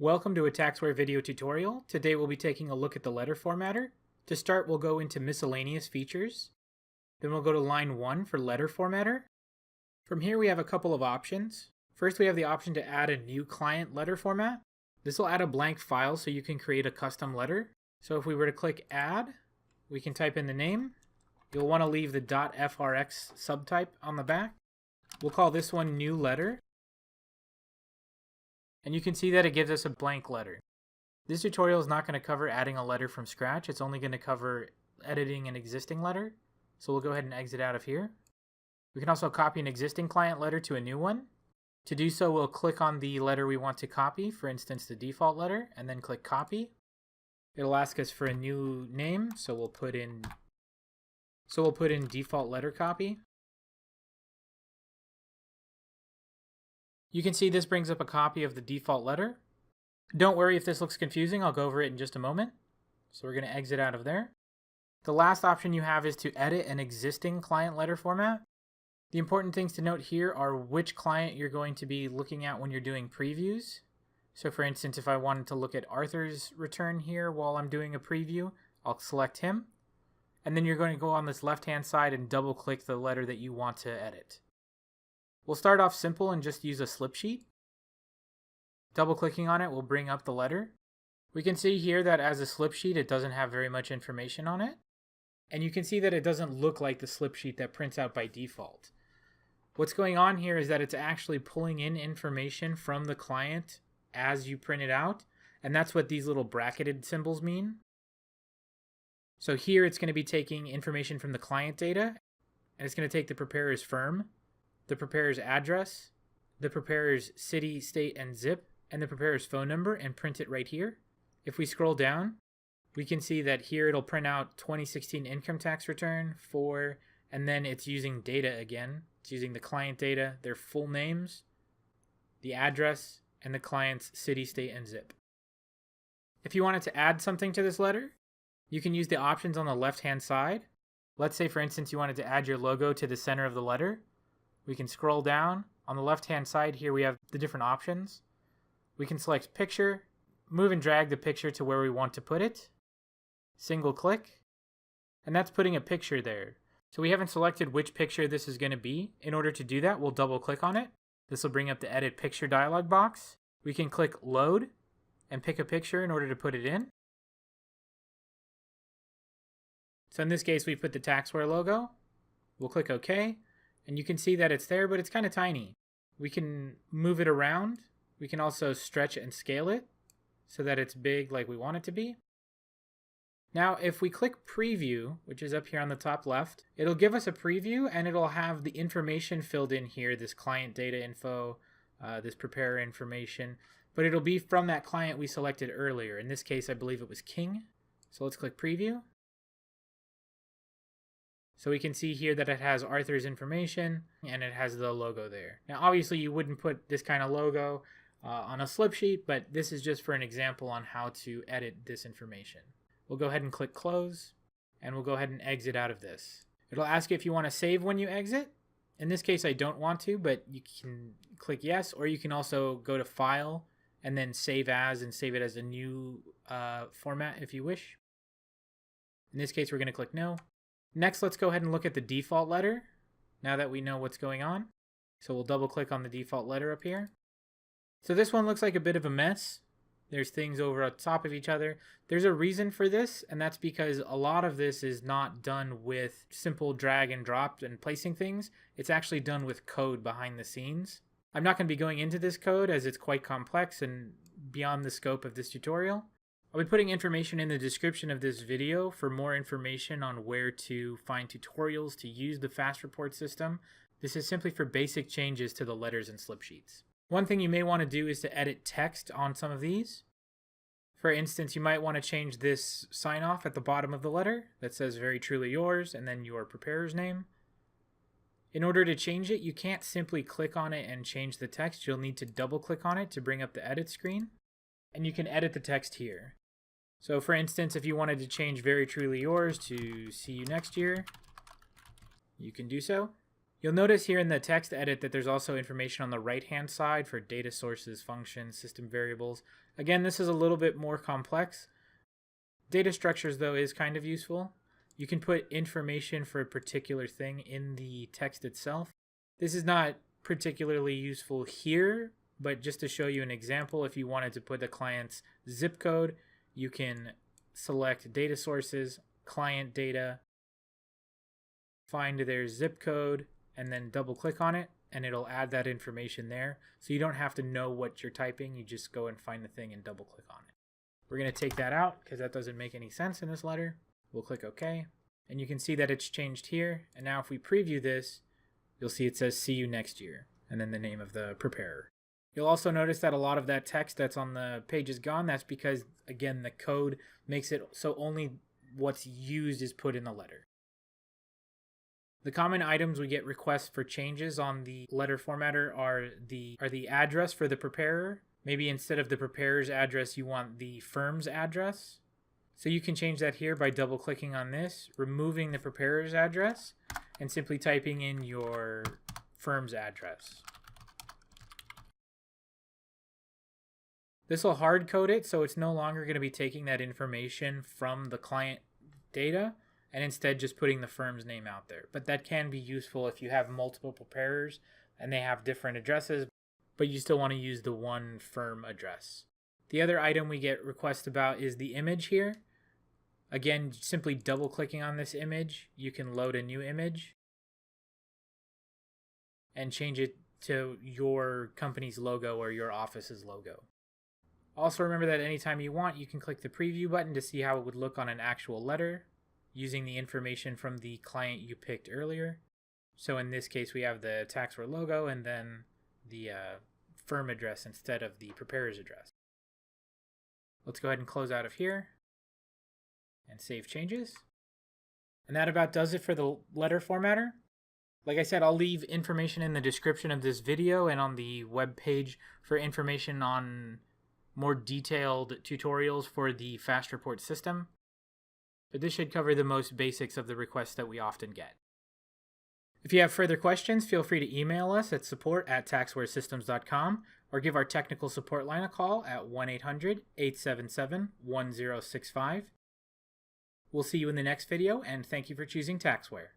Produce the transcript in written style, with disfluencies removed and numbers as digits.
Welcome to a Taxware video tutorial. Today we'll be taking a look at the letter formatter. To start, we'll go into miscellaneous features. Then we'll go to line 1 for letter formatter. From here we have a couple of options. First we have the option to add a new client letter format. This will add a blank file so you can create a custom letter. So if we were to click add, we can type in the name. You'll want to leave the .frx subtype on the back. We'll call this one new letter. And you can see that it gives us a blank letter. This tutorial is not going to cover adding a letter from scratch. It's only going to cover editing an existing letter. So we'll go ahead and exit out of here. We can also copy an existing client letter to a new one. To do so, we'll click on the letter we want to copy, for instance the default letter, and then click copy. It'll ask us for a new name, so we'll put in default letter copy. You can see this brings up a copy of the default letter. Don't worry if this looks confusing, I'll go over it in just a moment. So we're going to exit out of there. The last option you have is to edit an existing client letter format. The important things to note here are which client you're going to be looking at when you're doing previews. So for instance, if I wanted to look at Arthur's return here while I'm doing a preview, I'll select him. And then you're going to go on this left-hand side and double-click the letter that you want to edit. We'll start off simple and just use a slip sheet. Double-clicking on it will bring up the letter. We can see here that as a slip sheet it doesn't have very much information on it. And you can see that it doesn't look like the slip sheet that prints out by default. What's going on here is that it's actually pulling in information from the client as you print it out. And that's what these little bracketed symbols mean. So here it's going to be taking information from the client data. And it's going to take the preparer's firm, the preparer's address, the preparer's city, state, and zip, and the preparer's phone number and print it right here. If we scroll down, we can see that here it'll print out 2016 income tax return for, and then it's using data again. It's using the client data, their full names, the address, and the client's city, state, and zip. If you wanted to add something to this letter, you can use the options on the left-hand side. Let's say, for instance, you wanted to add your logo to the center of the letter. We can scroll down. On the left-hand side here we have the different options. We can select picture, move and drag the picture to where we want to put it. Single click, and that's putting a picture there. So we haven't selected which picture this is going to be. In order to do that, we'll double click on it. This will bring up the edit picture dialog box. We can click load and pick a picture in order to put it in. So in this case we put the Taxware logo. We'll click OK. And you can see that it's there, but it's kind of tiny. We can move it around. We can also stretch and scale it so that it's big like we want it to be. Now, if we click preview, which is up here on the top left, it'll give us a preview and it'll have the information filled in here, this client data info, this preparer information, but it'll be from that client we selected earlier. In this case, I believe it was King. So let's click preview. So we can see here that it has Arthur's information and it has the logo there. Now obviously you wouldn't put this kind of logo on a slip sheet, but this is just for an example on how to edit this information. We'll go ahead and click close and we'll go ahead and exit out of this. It'll ask you if you want to save when you exit. In this case I don't want to, but you can click yes, or you can also go to file and then save as and save it as a new format if you wish. In this case we're going to click no. Next, let's go ahead and look at the default letter, now that we know what's going on. So we'll double click on the default letter up here. So this one looks like a bit of a mess. There's things over on top of each other. There's a reason for this, and that's because a lot of this is not done with simple drag and drop and placing things. It's actually done with code behind the scenes. I'm not going to be going into this code as it's quite complex and beyond the scope of this tutorial. I'll be putting information in the description of this video for more information on where to find tutorials to use the Fast Report system. This is simply for basic changes to the letters and slip sheets. One thing you may want to do is to edit text on some of these. For instance, you might want to change this sign off at the bottom of the letter that says very truly yours and then your preparer's name. In order to change it, you can't simply click on it and change the text. You'll need to double click on it to bring up the edit screen. And you can edit the text here. So for instance, if you wanted to change very truly yours to see you next year, you can do so. You'll notice here in the text edit that there's also information on the right-hand side for data sources, functions, system variables. Again, this is a little bit more complex. Data structures, though, is kind of useful. You can put information for a particular thing in the text itself. This is not particularly useful here, but just to show you an example, if you wanted to put the client's zip code, you can select data sources, client data, find their zip code, and then double click on it, and it'll add that information there. So you don't have to know what you're typing, you just go and find the thing and double click on it. We're going to take that out because that doesn't make any sense in this letter. We'll click OK, and you can see that it's changed here. And now if we preview this, you'll see it says see you next year, and then the name of the preparer. You'll also notice that a lot of that text that's on the page is gone. That's because, again, the code makes it so only what's used is put in the letter. The common items we get requests for changes on the letter formatter are the address for the preparer. Maybe instead of the preparer's address, you want the firm's address. So you can change that here by double clicking on this, removing the preparer's address, and simply typing in your firm's address. This will hard code it, so it's no longer going to be taking that information from the client data and instead just putting the firm's name out there. But that can be useful if you have multiple preparers and they have different addresses, but you still want to use the one firm address. The other item we get requests about is the image here. Again, simply double clicking on this image, you can load a new image and change it to your company's logo or your office's logo. Also remember that anytime you want, you can click the preview button to see how it would look on an actual letter using the information from the client you picked earlier. So in this case, we have the Taxware logo and then the firm address instead of the preparer's address. Let's go ahead and close out of here and save changes. And that about does it for the letter formatter. Like I said, I'll leave information in the description of this video and on the web page for information on more detailed tutorials for the FastReport system. But this should cover the most basics of the requests that we often get. If you have further questions, feel free to email us at support@taxwaresystems.com or give our technical support line a call at 1-800-877-1065. We'll see you in the next video, and thank you for choosing Taxware.